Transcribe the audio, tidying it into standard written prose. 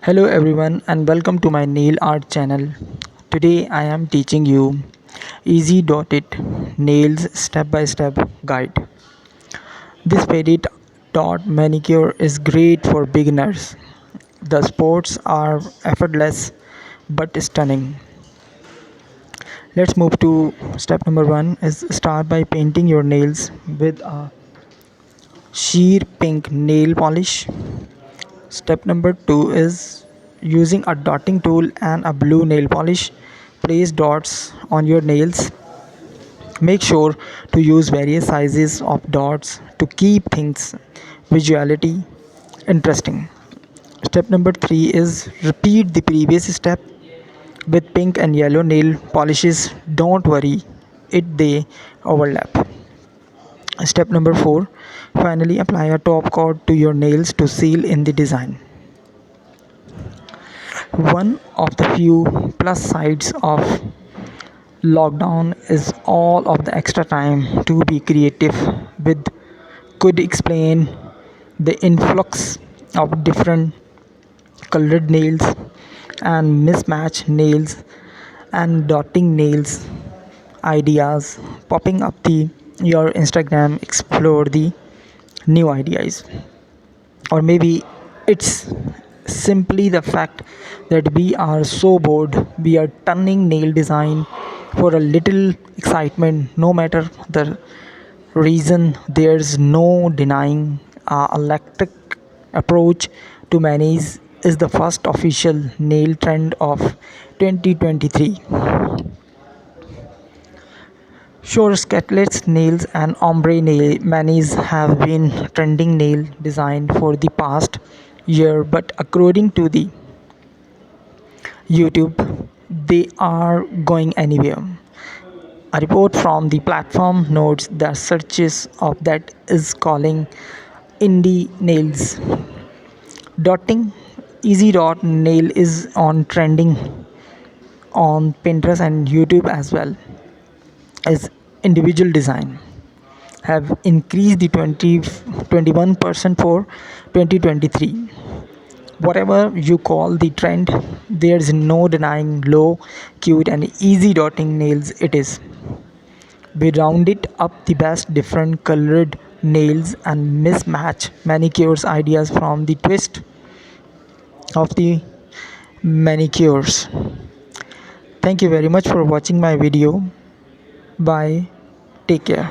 Hello everyone and welcome to my nail art channel. Today I am teaching you easy dot nails step by step guide. This faded dot manicure is great for beginners. The spots are effortless but stunning. Let's move to step number 1 is start by painting your nails with a sheer pink nail polish. Step number 2 is using a dotting tool and a blue nail polish. Place dots on your nails. Make sure to use various sizes of dots to keep things visuality interesting. Step number 3 is repeat the previous step with pink and yellow nail polishes. Don't worry, they overlap. Step number 4, finally apply a top coat to your nails to seal in the design. One of the few plus sides of lockdown is all of the extra time to be creative with. Could explain the influx of different colored nails and mismatched nails and dotting nails ideas popping up the your Instagram. Explore the new ideas, or maybe it's simply the fact that we are so bored we are turning nail design for a little excitement. No matter the reason, there's no denying electric approach to manage is the first official nail trend of 2023. Sure, scaleless nails and ombre nail manis have been trending nail design for the past year, but according to the YouTube, they are going anywhere. A report from the platform notes the searches of that is calling indie nails. Dotting easy dot nail is on trending on Pinterest and YouTube as well as individual design have increased the 21% for 2023. Whatever you call the trend, there's no denying low, cute, and easy dotting nails it is. We rounded up the best different colored nails and mismatch manicures ideas from the twist of the manicures. Thank you very much for watching my video. Bye. Take care.